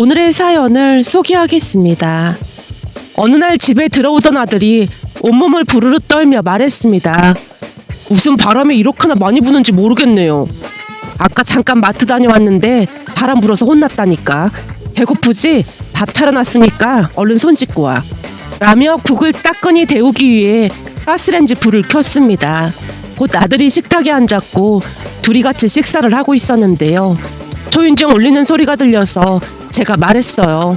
오늘의 사연을 소개하겠습니다. 어느 날 집에 들어오던 아들이 온몸을 부르르 떨며 말했습니다. 무슨 바람이 이렇게나 많이 부는지 모르겠네요. 아까 잠깐 마트 다녀왔는데 바람 불어서 혼났다니까. 배고프지? 밥 차려놨으니까 얼른 손 씻고 와. 라며 국을 따끈히 데우기 위해 가스레인지 불을 켰습니다. 곧 아들이 식탁에 앉았고 둘이 같이 식사를 하고 있었는데요. 초인종 울리는 소리가 들려서 제가 말했어요.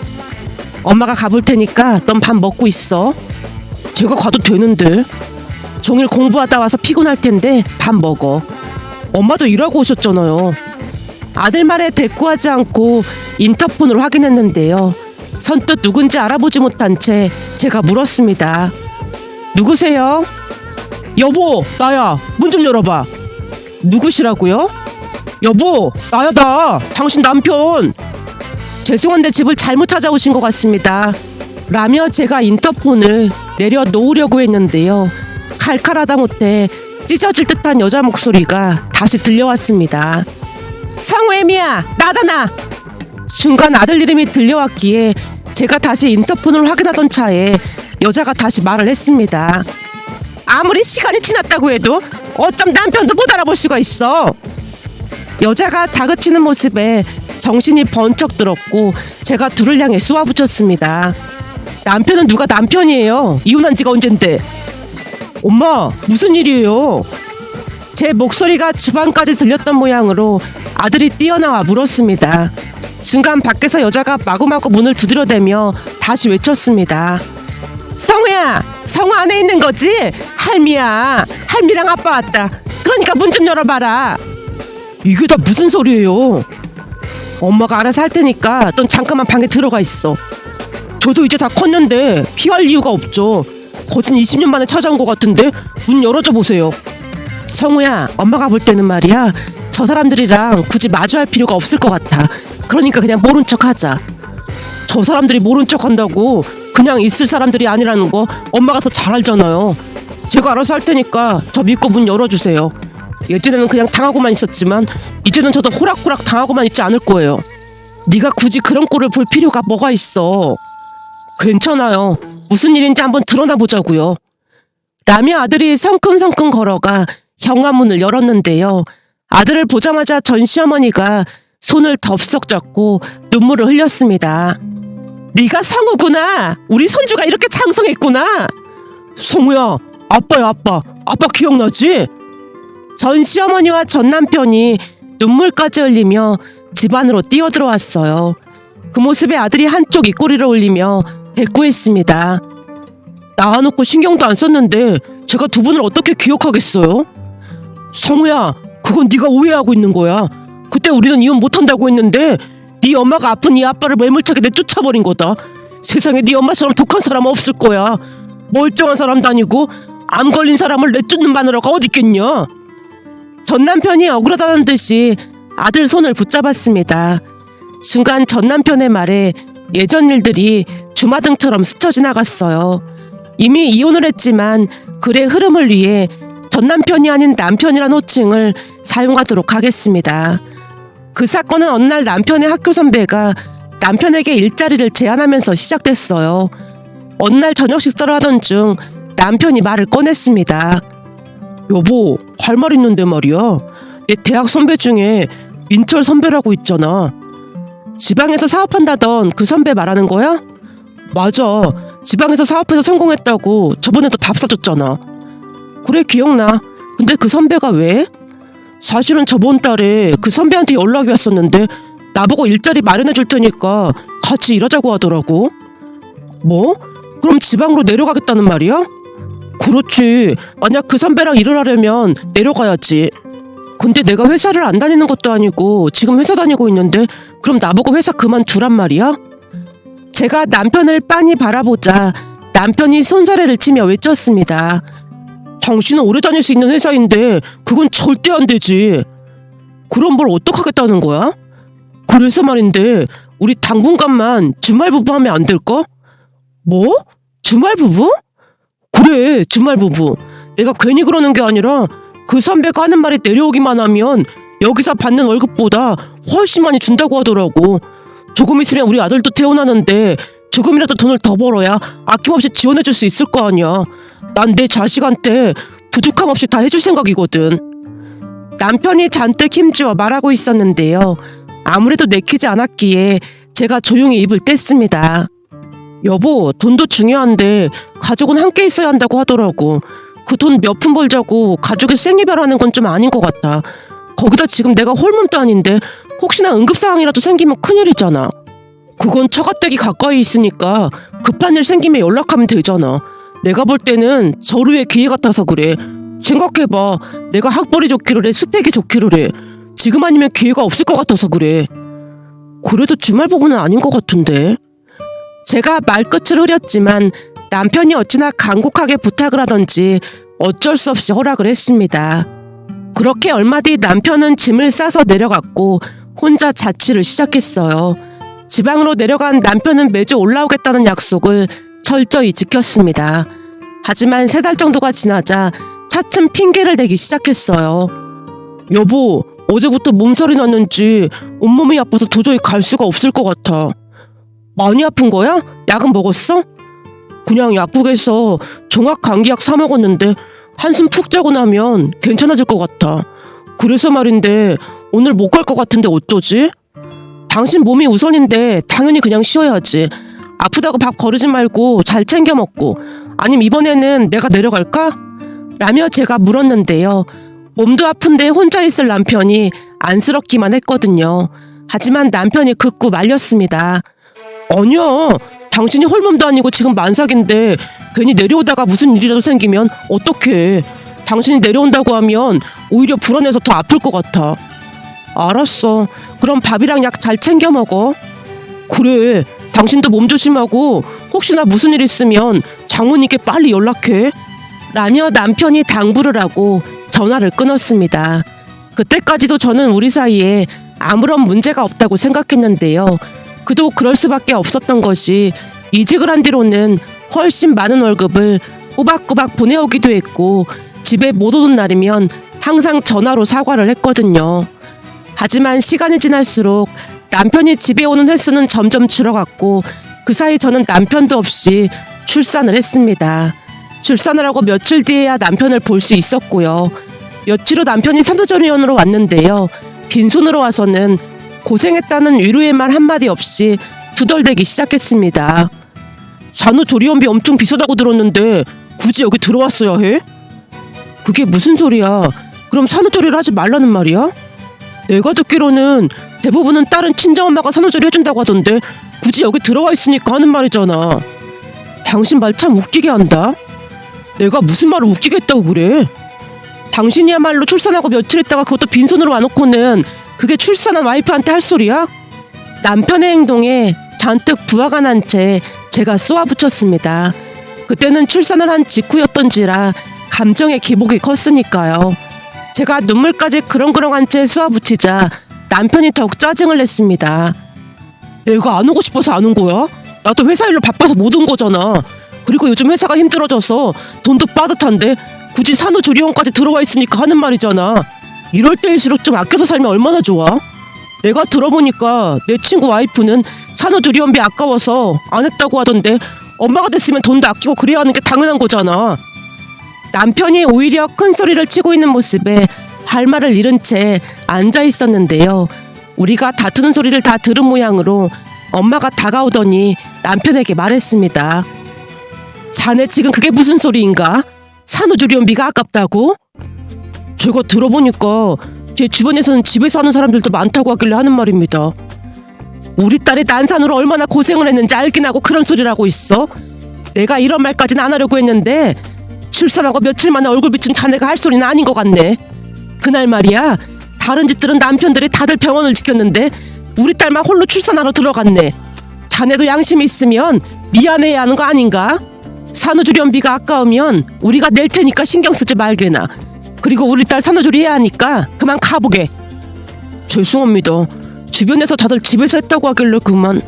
엄마가 가볼 테니까 넌 밥 먹고 있어. 제가 가도 되는데. 종일 공부하다 와서 피곤할 텐데 밥 먹어. 엄마도 일하고 오셨잖아요. 아들 말에 대꾸하지 않고 인터폰을 확인했는데요. 선뜻 누군지 알아보지 못한 채 제가 물었습니다. 누구세요? 여보, 나야. 문 좀 열어봐. 누구시라고요? 여보, 나야 나. 당신 남편. 죄송한데 집을 잘못 찾아오신 것 같습니다. 라며 제가 인터폰을 내려놓으려고 했는데요. 칼칼하다 못해 찢어질 듯한 여자 목소리가 다시 들려왔습니다. 성우애미야, 나다 나. 순간 아들 이름이 들려왔기에 제가 다시 인터폰을 확인하던 차에 여자가 다시 말을 했습니다. 아무리 시간이 지났다고 해도 어쩜 남편도 못 알아볼 수가 있어. 여자가 다그치는 모습에 정신이 번쩍 들었고 제가 둘을 향해 쏘아붙였습니다. 남편은 누가 남편이에요? 이혼한 지가 언젠데. 엄마, 무슨 일이에요? 제 목소리가 주방까지 들렸던 모양으로 아들이 뛰어나와 물었습니다. 순간 밖에서 여자가 마구마구 문을 두드려대며 다시 외쳤습니다. 성우야, 성우 안에 있는 거지? 할미야, 할미랑 아빠 왔다. 그러니까 문 좀 열어봐라. 이게 다 무슨 소리예요? 엄마가 알아서 할 테니까 넌 잠깐만 방에 들어가 있어. 저도 이제 다 컸는데 피할 이유가 없죠. 거진 20년 만에 찾아온 것 같은데 문 열어줘 보세요. 성우야, 엄마가 볼 때는 말이야, 저 사람들이랑 굳이 마주할 필요가 없을 것 같아. 그러니까 그냥 모른 척 하자. 저 사람들이 모른 척 한다고 그냥 있을 사람들이 아니라는 거 엄마가 더 잘 알잖아요. 제가 알아서 할 테니까 저 믿고 문 열어주세요. 예전에는 그냥 당하고만 있었지만 이제는 저도 호락호락 당하고만 있지 않을 거예요. 네가 굳이 그런 꼴을 볼 필요가 뭐가 있어. 괜찮아요. 무슨 일인지 한번 드러나 보자고요. 라며 아들이 성큼성큼 걸어가 현관문을 열었는데요. 아들을 보자마자 전 시어머니가 손을 덥석 잡고 눈물을 흘렸습니다. 네가 성우구나. 우리 손주가 이렇게 장성했구나. 성우야, 아빠야 아빠. 아빠 기억나지? 전 시어머니와 전 남편이 눈물까지 흘리며 집 안으로 뛰어들어왔어요. 그 모습에 아들이 한쪽 입꼬리를 올리며 대꾸했습니다. 낳아놓고 신경도 안 썼는데 제가 두 분을 어떻게 기억하겠어요? 성우야, 그건 네가 오해하고 있는 거야. 그때 우리는 이혼 못한다고 했는데 네 엄마가 아픈 이 아빠를 매몰차게 내쫓아버린 거다. 세상에 네 엄마처럼 독한 사람 없을 거야. 멀쩡한 사람도 아니고 암 걸린 사람을 내쫓는 마누라가 어딨겠냐. 전 남편이 억울하다는 듯이 아들 손을 붙잡았습니다. 순간 전 남편의 말에 예전 일들이 주마등처럼 스쳐 지나갔어요. 이미 이혼을 했지만 글의 흐름을 위해 전 남편이 아닌 남편이란 호칭을 사용하도록 하겠습니다. 그 사건은 어느 날 남편의 학교 선배가 남편에게 일자리를 제안하면서 시작됐어요. 어느 날 저녁 식사를 하던 중 남편이 말을 꺼냈습니다. 여보, 할 말 있는데 말이야. 내 대학 선배 중에 민철 선배라고 있잖아. 지방에서 사업한다던 그 선배 말하는 거야? 맞아. 지방에서 사업해서 성공했다고 저번에도 밥 사줬잖아. 그래, 기억나. 근데 그 선배가 왜? 사실은 저번 달에 그 선배한테 연락이 왔었는데 나보고 일자리 마련해 줄 테니까 같이 일하자고 하더라고. 뭐? 그럼 지방으로 내려가겠다는 말이야? 그렇지. 만약 그 선배랑 일을 하려면 내려가야지. 근데 내가 회사를 안 다니는 것도 아니고 지금 회사 다니고 있는데 그럼 나보고 회사 그만두란 말이야? 제가 남편을 빤히 바라보자 남편이 손사래를 치며 외쳤습니다. 당신은 오래 다닐 수 있는 회사인데 그건 절대 안 되지. 그럼 뭘 어떡하겠다는 거야? 그래서 말인데 우리 당분간만 주말 부부 하면 안 될까? 뭐? 주말 부부? 그래, 주말 부부. 내가 괜히 그러는 게 아니라 그 선배가 하는 말이 내려오기만 하면 여기서 받는 월급보다 훨씬 많이 준다고 하더라고. 조금 있으면 우리 아들도 태어나는데 조금이라도 돈을 더 벌어야 아낌없이 지원해줄 수 있을 거 아니야. 난 내 자식한테 부족함 없이 다 해줄 생각이거든. 남편이 잔뜩 힘주어 말하고 있었는데요. 아무래도 내키지 않았기에 제가 조용히 입을 뗐습니다. 여보, 돈도 중요한데 가족은 함께 있어야 한다고 하더라고. 그 돈 몇 푼 벌자고 가족을 생이별하는 건 좀 아닌 것 같아. 거기다 지금 내가 홀몸도 아닌데 혹시나 응급상황이라도 생기면 큰일이잖아. 그건 처가댁이 가까이 있으니까 급한 일 생기면 연락하면 되잖아. 내가 볼 때는 절호의 기회 같아서 그래. 생각해봐. 내가 학벌이 좋기를 해, 스펙이 좋기를 해. 지금 아니면 기회가 없을 것 같아서 그래. 그래도 주말 부부는 아닌 것 같은데. 제가 말끝을 흐렸지만 남편이 어찌나 간곡하게 부탁을 하던지 어쩔 수 없이 허락을 했습니다. 그렇게 얼마 뒤 남편은 짐을 싸서 내려갔고 혼자 자취를 시작했어요. 지방으로 내려간 남편은 매주 올라오겠다는 약속을 철저히 지켰습니다. 하지만 3달 정도가 지나자 차츰 핑계를 대기 시작했어요. 여보, 어제부터 몸살이 났는지 온몸이 아파서 도저히 갈 수가 없을 것 같아. 많이 아픈 거야? 약은 먹었어? 그냥 약국에서 종합 감기약 사 먹었는데 한숨 푹 자고 나면 괜찮아질 것 같아. 그래서 말인데 오늘 못 갈 것 같은데 어쩌지? 당신 몸이 우선인데 당연히 그냥 쉬어야지. 아프다고 밥 거르지 말고 잘 챙겨 먹고. 아님 이번에는 내가 내려갈까? 라며 제가 물었는데요. 몸도 아픈데 혼자 있을 남편이 안쓰럽기만 했거든요. 하지만 남편이 극구 말렸습니다. 아니야. 당신이 홀몸도 아니고 지금 만삭인데 괜히 내려오다가 무슨 일이라도 생기면 어떡해. 당신이 내려온다고 하면 오히려 불안해서 더 아플 것 같아. 알았어. 그럼 밥이랑 약 잘 챙겨 먹어. 그래. 당신도 몸 조심하고 혹시나 무슨 일 있으면 장모님께 빨리 연락해. 라며 남편이 당부를 하고 전화를 끊었습니다. 그때까지도 저는 우리 사이에 아무런 문제가 없다고 생각했는데요. 그도 그럴 수밖에 없었던 것이 이직을 한 뒤로는 훨씬 많은 월급을 꼬박꼬박 보내오기도 했고 집에 못 오던 날이면 항상 전화로 사과를 했거든요. 하지만 시간이 지날수록 남편이 집에 오는 횟수는 점점 줄어갔고 그 사이 저는 남편도 없이 출산을 했습니다. 출산을 하고 며칠 뒤에야 남편을 볼 수 있었고요. 며칠 후 남편이 산후조리원으로 왔는데요. 빈손으로 와서는 고생했다는 위로의 말 한마디 없이 투덜대기 시작했습니다. 산후조리원비 엄청 비싸다고 들었는데 굳이 여기 들어왔어야 해? 그게 무슨 소리야? 그럼 산후조리를 하지 말라는 말이야? 내가 듣기로는 대부분은 다른 친정엄마가 산후조리 해준다고 하던데 굳이 여기 들어와 있으니까 하는 말이잖아. 당신 말 참 웃기게 한다. 내가 무슨 말을 웃기게 했다고 그래? 당신이야말로 출산하고 며칠 있다가 그것도 빈손으로 와놓고는 그게 출산한 와이프한테 할 소리야? 남편의 행동에 잔뜩 부하가 난 채 제가 쏘아붙였습니다. 그때는 출산을 한 직후였던지라 감정의 기복이 컸으니까요. 제가 눈물까지 그렁그렁한 채 쏘아붙이자 남편이 더욱 짜증을 냈습니다. 내가 안 오고 싶어서 안 온 거야? 나도 회사 일로 바빠서 못 온 거잖아. 그리고 요즘 회사가 힘들어져서 돈도 빠듯한데 굳이 산후조리원까지 들어와 있으니까 하는 말이잖아. 이럴 때일수록 좀 아껴서 살면 얼마나 좋아? 내가 들어보니까 내 친구 와이프는 산후조리원비 아까워서 안 했다고 하던데 엄마가 됐으면 돈도 아끼고 그래야 하는 게 당연한 거잖아. 남편이 오히려 큰 소리를 치고 있는 모습에 할 말을 잃은 채 앉아 있었는데요. 우리가 다투는 소리를 다 들은 모양으로 엄마가 다가오더니 남편에게 말했습니다. 자네 지금 그게 무슨 소리인가? 산후조리원비가 아깝다고? 제가 들어보니까 제 주변에서는 집에서 하는 사람들도 많다고 하길래 하는 말입니다. 우리 딸이 난산으로 얼마나 고생을 했는지 알긴 하고 그런 소리를 하고 있어? 내가 이런 말까지는 안 하려고 했는데 출산하고 며칠 만에 얼굴 비춘 자네가 할 소리는 아닌 것 같네. 그날 말이야, 다른 집들은 남편들이 다들 병원을 지켰는데 우리 딸만 홀로 출산하러 들어갔네. 자네도 양심이 있으면 미안해야 하는 거 아닌가? 산후조리원비가 아까우면 우리가 낼 테니까 신경 쓰지 말게나. 그리고 우리 딸 산후조리 해야 하니까 그만 가보게. 죄송합니다. 주변에서 다들 집에서 했다고 하길래 그만.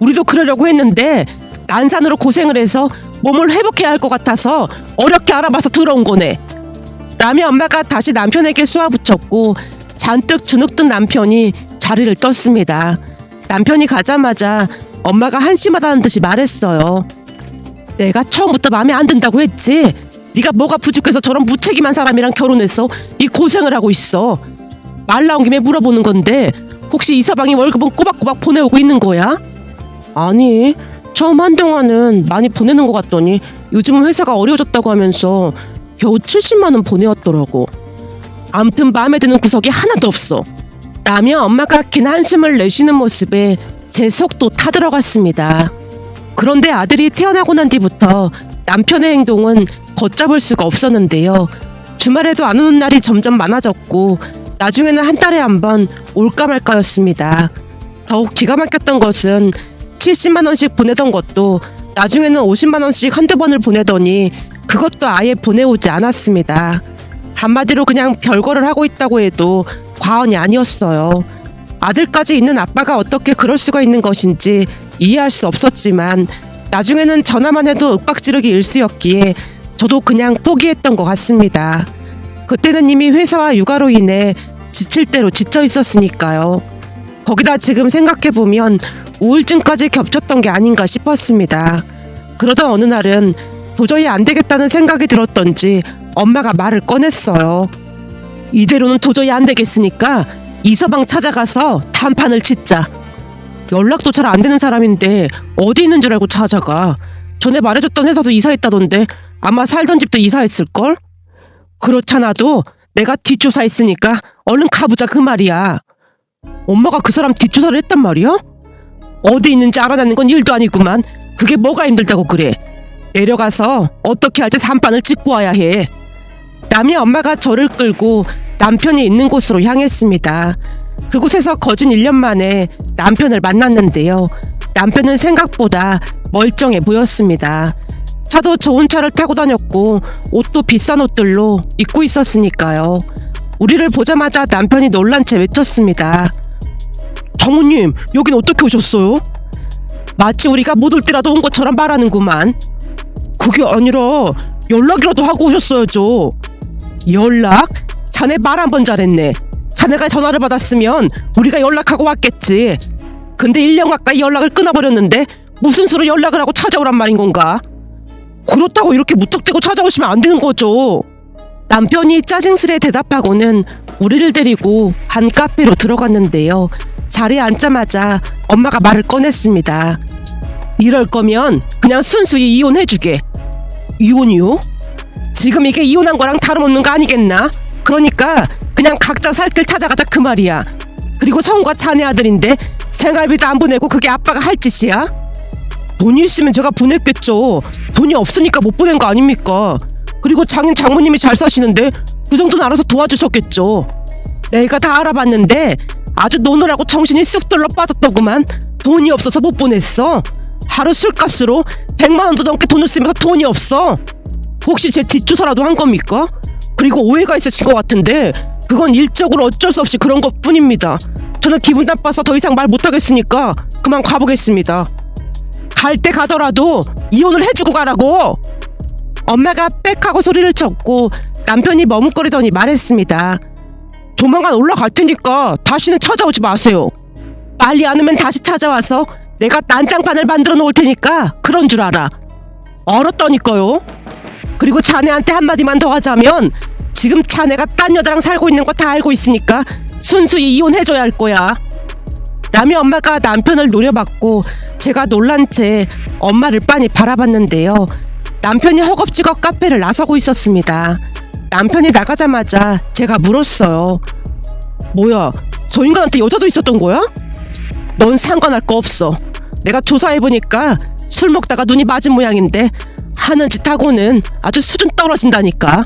우리도 그러려고 했는데 난산으로 고생을 해서 몸을 회복해야 할 것 같아서 어렵게 알아봐서 들어온 거네. 라며 엄마가 다시 남편에게 쏘아붙였고 잔뜩 주눅든 남편이 자리를 떴습니다. 남편이 가자마자 엄마가 한심하다는 듯이 말했어요. 내가 처음부터 마음에 안 든다고 했지. 네가 뭐가 부족해서 저런 무책임한 사람이랑 결혼해서 이 고생을 하고 있어. 말 나온 김에 물어보는 건데 혹시 이서방이 월급은 꼬박꼬박 보내오고 있는 거야? 아니, 처음 한동안은 많이 보내는 것 같더니 요즘은 회사가 어려워졌다고 하면서 겨우 70만 원 보내왔더라고. 암튼 마음에 드는 구석이 하나도 없어. 라며 엄마가 긴 한숨을 내쉬는 모습에 제 속도 타들어갔습니다. 그런데 아들이 태어나고 난 뒤부터 남편의 행동은 걷잡을 수가 없었는데요. 주말에도 안 오는 날이 점점 많아졌고 나중에는 한 달에 한 번 올까 말까였습니다. 더욱 기가 막혔던 것은 70만 원씩 보내던 것도 나중에는 50만 원씩 한두 번을 보내더니 그것도 아예 보내오지 않았습니다. 한마디로 그냥 별거를 하고 있다고 해도 과언이 아니었어요. 아들까지 있는 아빠가 어떻게 그럴 수가 있는 것인지 이해할 수 없었지만 나중에는 전화만 해도 윽박지르기 일쑤였기에 저도 그냥 포기했던 것 같습니다. 그때는 이미 회사와 육아로 인해 지칠 대로 지쳐 있었으니까요. 거기다 지금 생각해보면 우울증까지 겹쳤던 게 아닌가 싶었습니다. 그러던 어느 날은 도저히 안 되겠다는 생각이 들었던지 엄마가 말을 꺼냈어요. 이대로는 도저히 안 되겠으니까 이서방 찾아가서 단판을 짓자. 연락도 잘 안 되는 사람인데 어디 있는 줄 알고 찾아가. 전에 말해줬던 회사도 이사했다던데 아마 살던 집도 이사했을걸? 그렇잖아도 내가 뒷조사했으니까 얼른 가보자 그 말이야. 엄마가 그 사람 뒷조사를 했단 말이야? 어디 있는지 알아내는 건 일도 아니구만. 그게 뭐가 힘들다고 그래. 내려가서 어떻게 할 때 단판을 찍고 와야 해. 라며 엄마가 저를 끌고 남편이 있는 곳으로 향했습니다. 그곳에서 거진 1년 만에 남편을 만났는데요. 남편은 생각보다 멀쩡해 보였습니다. 차도 좋은 차를 타고 다녔고 옷도 비싼 옷들로 입고 있었으니까요. 우리를 보자마자 남편이 놀란 채 외쳤습니다. 장모님, 여긴 어떻게 오셨어요? 마치 우리가 못 올 때라도 온 것처럼 말하는구만. 그게 아니라 연락이라도 하고 오셨어야죠. 연락? 자네 말 한 번 잘했네. 자네가 전화를 받았으면 우리가 연락하고 왔겠지. 근데 1년 가까이 연락을 끊어버렸는데 무슨 수로 연락을 하고 찾아오란 말인 건가? 그렇다고 이렇게 무턱대고 찾아오시면 안 되는 거죠. 남편이 짜증스레 대답하고는 우리를 데리고 한 카페로 들어갔는데요. 자리에 앉자마자 엄마가 말을 꺼냈습니다. 이럴 거면 그냥 순수히 이혼해주게. 이혼이요? 지금 이게 이혼한 거랑 다름없는 거 아니겠나? 그러니까 그냥 각자 살 길 찾아가자 그 말이야. 그리고 성우가 자네 아들인데 생활비도 안 보내고 그게 아빠가 할 짓이야? 돈이 있으면 제가 보냈겠죠. 돈이 없으니까 못 보낸 거 아닙니까? 그리고 장모님이 잘 사시는데 그 정도는 알아서 도와주셨겠죠. 내가 다 알아봤는데 아주 노느라고 정신이 쑥 들러 빠졌더구만. 돈이 없어서 못 보냈어. 하루 술값으로 100만 원도 넘게 돈을 쓰면서 돈이 없어. 혹시 제 뒷조사라도 한 겁니까? 그리고 오해가 있으신 것 같은데 그건 일적으로 어쩔 수 없이 그런 것 뿐입니다. 저는 기분 나빠서 더 이상 말 못하겠으니까 그만 가보겠습니다. 갈 때 가더라도 이혼을 해주고 가라고. 엄마가 빽 하고 소리를 쳤고 남편이 머뭇거리더니 말했습니다. 조만간 올라갈 테니까 다시는 찾아오지 마세요. 빨리 안 오면 다시 찾아와서 내가 난장판을 만들어 놓을 테니까 그런 줄 알아. 알았다니까요. 그리고 자네한테 한마디만 더 하자면 지금 자네가 딴 여자랑 살고 있는 거 다 알고 있으니까 순수히 이혼해줘야 할 거야. 라며 엄마가 남편을 노려봤고 제가 놀란 채 엄마를 빤히 바라봤는데요. 남편이 허겁지겁 카페를 나서고 있었습니다. 남편이 나가자마자 제가 물었어요. 뭐야, 저 인간한테 여자도 있었던 거야? 넌 상관할 거 없어. 내가 조사해보니까 술 먹다가 눈이 맞은 모양인데 하는 짓 하고는 아주 수준 떨어진다니까.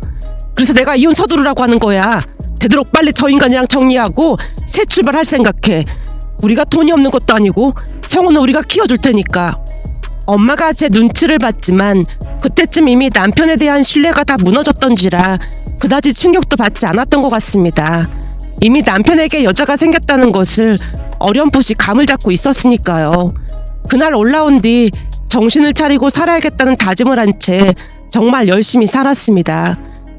그래서 내가 이혼 서두르라고 하는 거야. 되도록 빨리 저 인간이랑 정리하고 새 출발할 생각해. 우리가 돈이 없는 것도 아니고 성우는 우리가 키워줄 테니까. 엄마가 제 눈치를 봤지만 그때쯤 이미 남편에 대한 신뢰가 다 무너졌던지라 그다지 충격도 받지 않았던 것 같습니다. 이미 남편에게 여자가 생겼다는 것을 어렴풋이 감을 잡고 있었으니까요. 그날 올라온 뒤 정신을 차리고 살아야겠다는 다짐을 한 채 정말 열심히 살았습니다.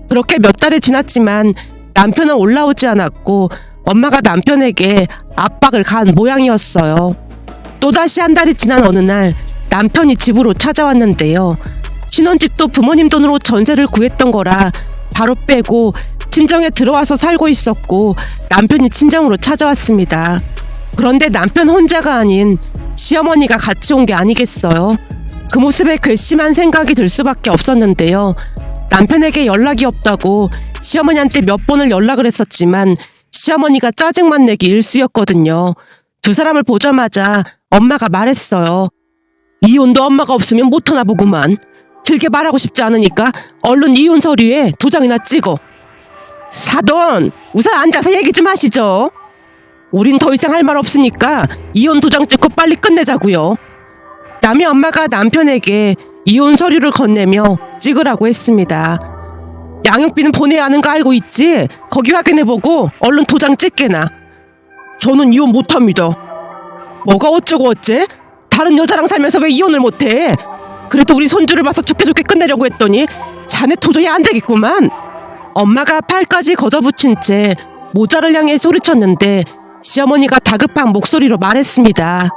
그렇게 몇 달이 지났지만 남편은 올라오지 않았고 엄마가 남편에게 압박을 가한 모양이었어요. 또다시 한 달이 지난 어느 날 남편이 집으로 찾아왔는데요. 신혼집도 부모님 돈으로 전세를 구했던 거라 바로 빼고 친정에 들어와서 살고 있었고 남편이 친정으로 찾아왔습니다. 그런데 남편 혼자가 아닌 시어머니가 같이 온 게 아니겠어요. 그 모습에 괘씸한 생각이 들 수밖에 없었는데요. 남편에게 연락이 없다고 시어머니한테 몇 번을 연락을 했었지만 시어머니가 짜증만 내기 일쑤였거든요. 두 사람을 보자마자 엄마가 말했어요. 이혼도 엄마가 없으면 못하나 보구만. 길게 말하고 싶지 않으니까 얼른 이혼 서류에 도장이나 찍어. 사돈, 우선 앉아서 얘기 좀 하시죠. 우린 더 이상 할 말 없으니까 이혼 도장 찍고 빨리 끝내자고요. 남의 엄마가 남편에게 이혼 서류를 건네며 찍으라고 했습니다. 양육비는 보내야 하는 거 알고 있지? 거기 확인해보고 얼른 도장 찍게나. 저는 이혼 못합니다. 뭐가 어쩌고 어째? 다른 여자랑 살면서 왜 이혼을 못해? 그래도 우리 손주를 봐서 좋게 좋게 끝내려고 했더니 자네 도저히 안 되겠구만. 엄마가 팔까지 걷어붙인 채 모자를 향해 소리쳤는데 시어머니가 다급한 목소리로 말했습니다.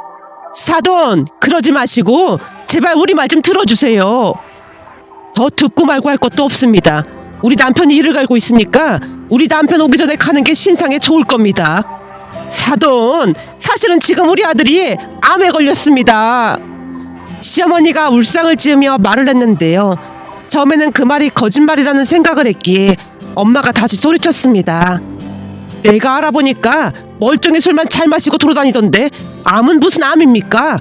사돈, 그러지 마시고 제발 우리 말 좀 들어주세요. 더 듣고 말고 할 것도 없습니다. 우리 남편이 이를 갈고 있으니까 우리 남편 오기 전에 가는 게 신상에 좋을 겁니다. 사돈, 사실은 지금 우리 아들이 암에 걸렸습니다. 시어머니가 울상을 지으며 말을 했는데요. 처음에는 그 말이 거짓말이라는 생각을 했기에 엄마가 다시 소리쳤습니다. 내가 알아보니까 멀쩡히 술만 잘 마시고 돌아다니던데 암은 무슨 암입니까?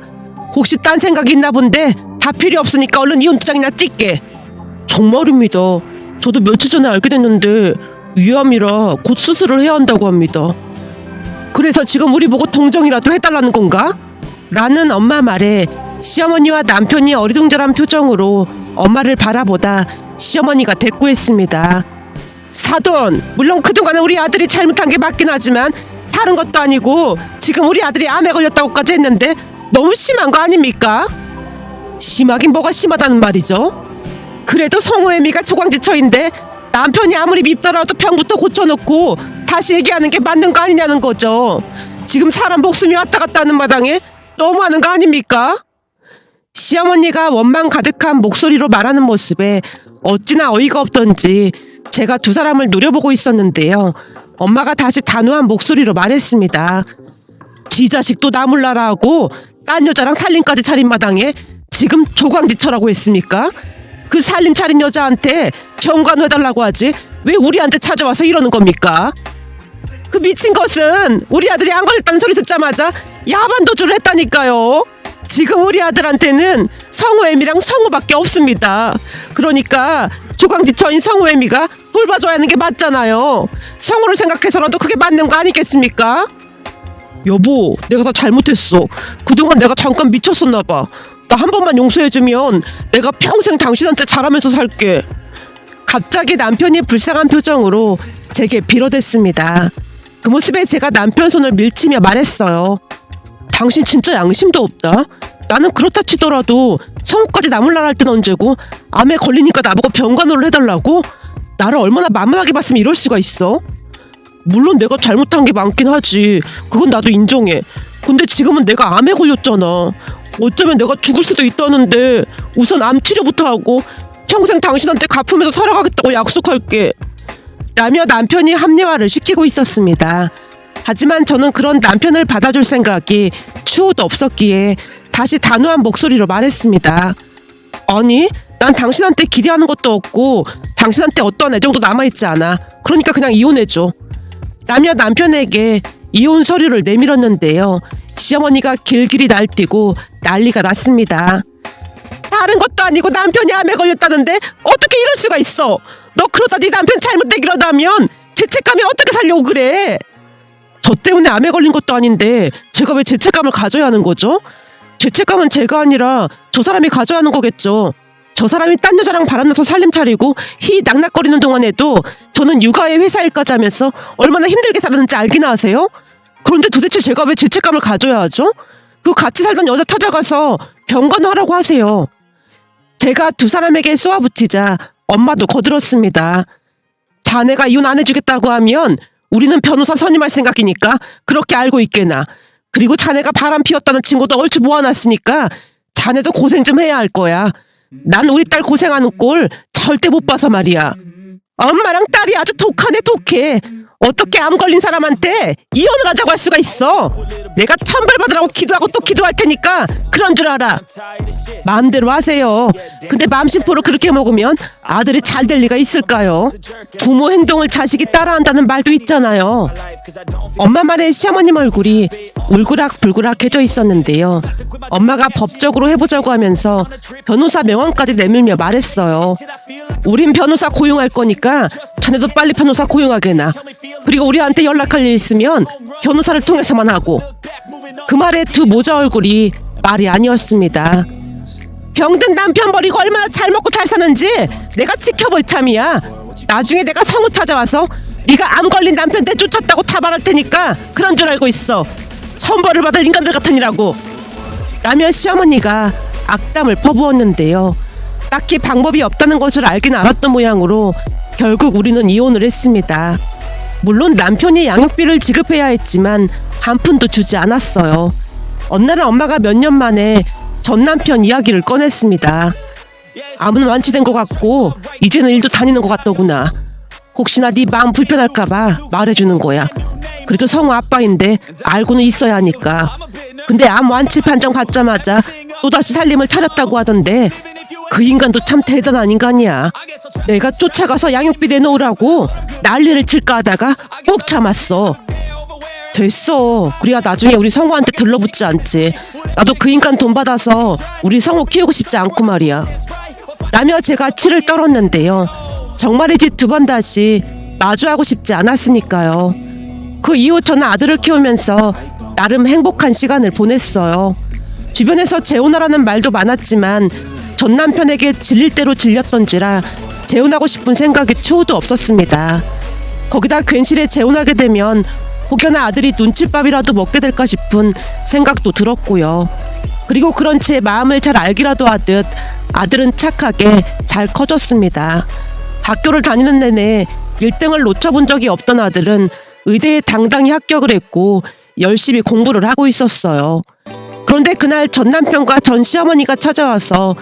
혹시 딴 생각이 있나 본데 다 필요 없으니까 얼른 이혼 도장이나 찍게. 정말입니다. 저도 며칠 전에 알게 됐는데 위암이라 곧 수술을 해야 한다고 합니다. 그래서 지금 우리 보고 동정이라도 해달라는 건가? 라는 엄마 말에 시어머니와 남편이 어리둥절한 표정으로 엄마를 바라보다 시어머니가 대꾸했습니다. 사돈, 물론 그동안은 우리 아들이 잘못한 게 맞긴 하지만 다른 것도 아니고 지금 우리 아들이 암에 걸렸다고까지 했는데 너무 심한 거 아닙니까? 심하긴 뭐가 심하다는 말이죠. 그래도 성호애미가 조광지처인데 남편이 아무리 밉더라도 병부터 고쳐놓고 다시 얘기하는 게 맞는 거 아니냐는 거죠. 지금 사람 목숨이 왔다 갔다 하는 마당에 너무하는 거 아닙니까? 시어머니가 원망 가득한 목소리로 말하는 모습에 어찌나 어이가 없던지 제가 두 사람을 노려보고 있었는데요. 엄마가 다시 단호한 목소리로 말했습니다. 지 자식도 나몰라라 하고 딴 여자랑 살림까지 차린 마당에 지금 조광지처라고 했습니까? 그 살림 차린 여자한테 경관해달라고 하지 왜 우리한테 찾아와서 이러는 겁니까? 그 미친 것은 우리 아들이 안 걸렸다는 소리 듣자마자 야반 도주를 했다니까요. 지금 우리 아들한테는 성우애미랑 성우밖에 없습니다. 그러니까 조광지처인 성우애미가 돌봐줘야 하는 게 맞잖아요. 성우를 생각해서라도 그게 맞는 거 아니겠습니까? 여보, 내가 다 잘못했어. 그동안 내가 잠깐 미쳤었나 봐. 나 한 번만 용서해주면 내가 평생 당신한테 잘하면서 살게. 갑자기 남편이 불쌍한 표정으로 제게 빌어댔습니다. 그 모습에 제가 남편 손을 밀치며 말했어요. 당신 진짜 양심도 없다. 나는 그렇다 치더라도 성우까지 나몰라라 할 땐 언제고 암에 걸리니까 나보고 병간호를 해달라고? 나를 얼마나 만만하게 봤으면 이럴 수가 있어? 물론 내가 잘못한 게 많긴 하지. 그건 나도 인정해. 근데 지금은 내가 암에 걸렸잖아. 어쩌면 내가 죽을 수도 있다는데 우선 암 치료부터 하고 평생 당신한테 갚으면서 살아가겠다고 약속할게. 라며 남편이 합리화를 시키고 있었습니다. 하지만 저는 그런 남편을 받아줄 생각이 추호도 없었기에 다시 단호한 목소리로 말했습니다. 아니, 난 당신한테 기대하는 것도 없고 당신한테 어떠한 애정도 남아있지 않아. 그러니까 그냥 이혼해줘. 라며 남편에게 이혼 서류를 내밀었는데요. 시어머니가 길길이 날뛰고 난리가 났습니다. 다른 것도 아니고 남편이 암에 걸렸다는데 어떻게 이럴 수가 있어? 너 그러다 네 남편 잘못되기라도 하면 죄책감이 어떻게 살려고 그래? 저 때문에 암에 걸린 것도 아닌데 제가 왜 죄책감을 가져야 하는 거죠? 죄책감은 제가 아니라 저 사람이 가져야 하는 거겠죠. 저 사람이 딴 여자랑 바람나서 살림 차리고 희낙낙거리는 동안에도 저는 육아에 회사 일까지 하면서 얼마나 힘들게 살았는지 알기나 하세요? 그런데 도대체 제가 왜 죄책감을 가져야 하죠? 그 같이 살던 여자 찾아가서 병간호하라고 하세요. 제가 두 사람에게 쏘아붙이자 엄마도 거들었습니다. 자네가 이혼 안 해주겠다고 하면 우리는 변호사 선임할 생각이니까 그렇게 알고 있게나. 그리고 자네가 바람 피웠다는 친구도 얼추 모아놨으니까 자네도 고생 좀 해야 할 거야. 난 우리 딸 고생하는 꼴 절대 못 봐서 말이야. 엄마랑 딸이 아주 독하네 독해. 어떻게 암 걸린 사람한테 이혼을 하자고 할 수가 있어. 내가 천벌 받으라고 기도하고 또 기도할 테니까 그런 줄 알아. 마음대로 하세요. 근데 맘심포로 그렇게 먹으면 아들이 잘 될 리가 있을까요? 부모 행동을 자식이 따라한다는 말도 있잖아요. 엄마만의 시어머님 얼굴이 울그락불그락해져 있었는데요. 엄마가 법적으로 해보자고 하면서 변호사 명함까지 내밀며 말했어요. 우린 변호사 고용할 거니까 자네도 빨리 변호사 고용하게나. 그리고 우리한테 연락할 일 있으면 변호사를 통해서만 하고. 그 말에 두 모자 얼굴이 말이 아니었습니다. 병든 남편 버리고 얼마나 잘 먹고 잘 사는지 내가 지켜볼 참이야. 나중에 내가 성우 찾아와서 네가 암 걸린 남편 내쫓았다고 타발할 테니까 그런 줄 알고 있어. 천벌을 받을 인간들 같으니라고. 라며 시어머니가 악담을 퍼부었는데요. 딱히 방법이 없다는 것을 알긴 알았던 모양으로 결국 우리는 이혼을 했습니다. 물론 남편이 양육비를 지급해야 했지만 한 푼도 주지 않았어요. 어느 날 엄마가 몇 년 만에 전 남편 이야기를 꺼냈습니다. 암은 완치된 것 같고 이제는 일도 다니는 것 같더구나. 혹시나 네 마음 불편할까봐 말해주는 거야. 그래도 성우 아빠인데 알고는 있어야 하니까. 근데 암 완치 판정 받자마자 또다시 살림을 차렸다고 하던데 그 인간도 참 대단한 인간이야. 내가 쫓아가서 양육비 내놓으라고 난리를 칠까 하다가 꼭 참았어. 됐어. 그래야 나중에 우리 성우한테 들러붙지 않지. 나도 그 인간 돈 받아서 우리 성우 키우고 싶지 않고 말이야. 라며 제가 치를 떨었는데요. 정말이지 두 번 다시 마주하고 싶지 않았으니까요. 그 이후 저는 아들을 키우면서 나름 행복한 시간을 보냈어요. 주변에서 재혼하라는 말도 많았지만 전 남편에게 질릴 대로 질렸던지라 재혼하고 싶은 생각이 추호도 없었습니다. 거기다 괜시레 재혼하게 되면 혹여나 아들이 눈칫밥이라도 먹게 될까 싶은 생각도 들었고요. 그리고 그런 제 마음을 잘 알기라도 하듯 아들은 착하게 잘 커졌습니다. 학교를 다니는 내내 1등을 놓쳐본 적이 없던 아들은 의대에 당당히 합격을 했고 열심히 공부를 하고 있었어요. 그런데 그날 전 남편과 전 시어머니가 찾아와서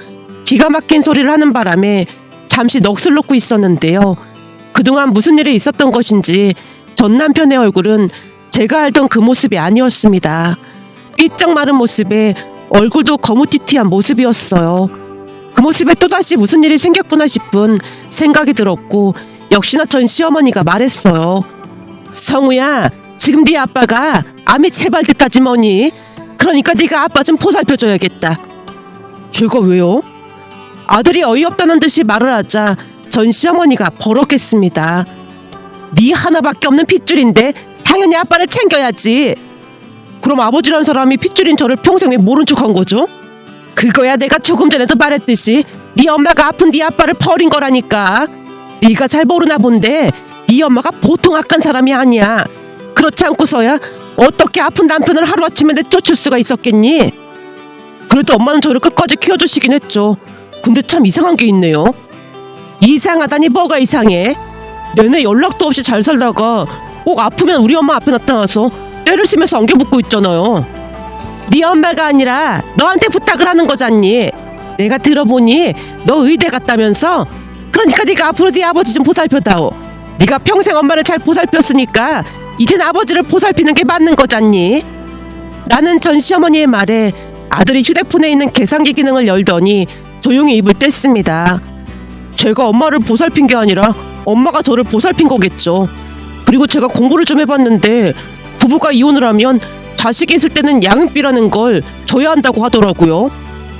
기가 막힌 소리를 하는 바람에 잠시 넋을 놓고 있었는데요. 그동안 무슨 일이 있었던 것인지 전 남편의 얼굴은 제가 알던 그 모습이 아니었습니다. 삐쩍 마른 모습에 얼굴도 거무튀튀한 모습이었어요. 그 모습에 또다시 무슨 일이 생겼구나 싶은 생각이 들었고 역시나 전 시어머니가 말했어요. 성우야, 지금 네 아빠가 암이 재발됐다지 뭐니? 그러니까 네가 아빠 좀 보살펴줘야겠다. 제가 왜요? 아들이 어이없다는 듯이 말을 하자 전 시어머니가 버럭했습니다. 네 하나밖에 없는 핏줄인데 당연히 아빠를 챙겨야지. 그럼 아버지란 사람이 핏줄인 저를 평생 왜 모른 척한 거죠? 그거야 내가 조금 전에도 말했듯이 네 엄마가 아픈 네 아빠를 버린 거라니까. 네가 잘 모르나 본데 네 엄마가 보통 악한 사람이 아니야. 그렇지 않고서야 어떻게 아픈 남편을 하루아침에 내쫓을 수가 있었겠니? 그래도 엄마는 저를 끝까지 키워주시긴 했죠. 근데 참 이상한 게 있네요. 이상하다니 뭐가 이상해? 내내 연락도 없이 잘 살다가 꼭 아프면 우리 엄마 앞에 나타나서 때를 쓰면서 안겨붙고 있잖아요. 네 엄마가 아니라 너한테 부탁을 하는 거잖니. 내가 들어보니 너 의대 갔다면서? 그러니까 네가 앞으로 네 아버지 좀 보살펴다오. 네가 평생 엄마를 잘 보살폈으니까 이젠 아버지를 보살피는 게 맞는 거잖니. 라는 전 시어머니의 말에 아들이 휴대폰에 있는 계산기 기능을 열더니 조용히 입을 뗐습니다. 제가 엄마를 보살핀 게 아니라 엄마가 저를 보살핀 거겠죠. 그리고 제가 공부를 좀 해봤는데 부부가 이혼을 하면 자식이 있을 때는 양육비라는 걸 줘야 한다고 하더라고요.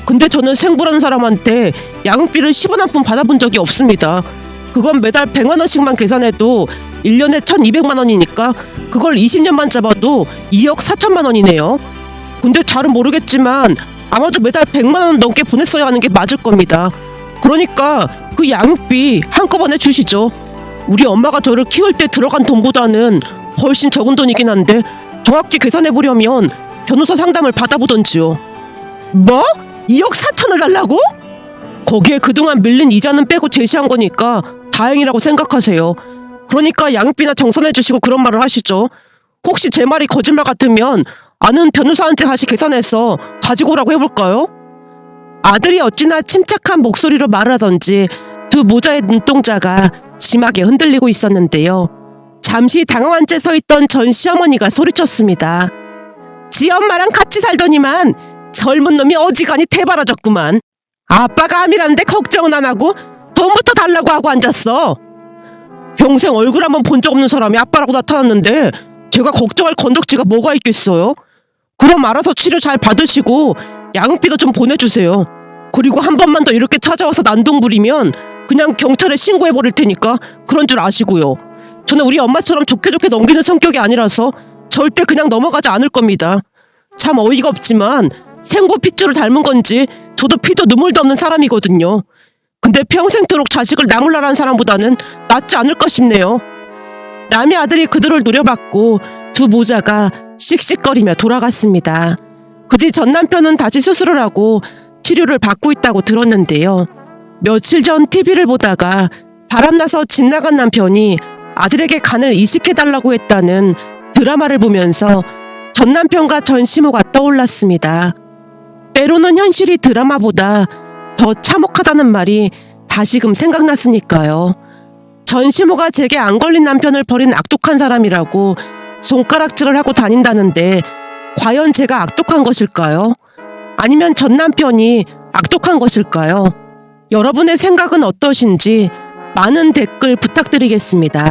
근데 저는 생부라는 사람한테 양육비를 10원 한 푼 받아본 적이 없습니다. 그건 매달 100만 원씩만 계산해도 1년에 1200만 원이니까 그걸 20년만 잡아도 2억 4천만 원이네요. 근데 잘은 모르겠지만 아마도 매달 100만 원 넘게 보냈어야 하는 게 맞을 겁니다. 그러니까 그 양육비 한꺼번에 주시죠. 우리 엄마가 저를 키울 때 들어간 돈보다는 훨씬 적은 돈이긴 한데 정확히 계산해보려면 변호사 상담을 받아보던지요. 뭐? 2억 4천을 달라고? 거기에 그동안 밀린 이자는 빼고 제시한 거니까 다행이라고 생각하세요. 그러니까 양육비나 정산해주시고 그런 말을 하시죠. 혹시 제 말이 거짓말 같으면 아는 변호사한테 다시 계산해서 가지고 오라고 해볼까요? 아들이 어찌나 침착한 목소리로 말을 하던지 두 모자의 눈동자가 심하게 흔들리고 있었는데요. 잠시 당황한 채 서 있던 전 시어머니가 소리쳤습니다. 지 엄마랑 같이 살더니만 젊은 놈이 어지간히 대바라졌구만. 아빠가 암이라는데 걱정은 안 하고 돈부터 달라고 하고 앉았어. 평생 얼굴 한번 본 적 없는 사람이 아빠라고 나타났는데 제가 걱정할 건덕지가 뭐가 있겠어요? 그럼 알아서 치료 잘 받으시고 양육비도 좀 보내주세요. 그리고 한 번만 더 이렇게 찾아와서 난동 부리면 그냥 경찰에 신고해버릴 테니까 그런 줄 아시고요. 저는 우리 엄마처럼 좋게 넘기는 성격이 아니라서 절대 그냥 넘어가지 않을 겁니다. 참 어이가 없지만 생고 핏줄을 닮은 건지 저도 피도 눈물도 없는 사람이거든요. 근데 평생토록 자식을 나몰라라는 사람보다는 낫지 않을까 싶네요. 남의 아들이 그들을 노려봤고 두 모자가 씩씩거리며 돌아갔습니다. 그 뒤 전 남편은 다시 수술을 하고 치료를 받고 있다고 들었는데요. 며칠 전 TV를 보다가 바람나서 집 나간 남편이 아들에게 간을 이식해달라고 했다는 드라마를 보면서 전 남편과 전 시모가 떠올랐습니다. 때로는 현실이 드라마보다 더 참혹하다는 말이 다시금 생각났으니까요. 전 시모가 제게 안 걸린 남편을 버린 악독한 사람이라고 손가락질을 하고 다닌다는데 과연 제가 악독한 것일까요? 아니면 전 남편이 악독한 것일까요? 여러분의 생각은 어떠신지 많은 댓글 부탁드리겠습니다.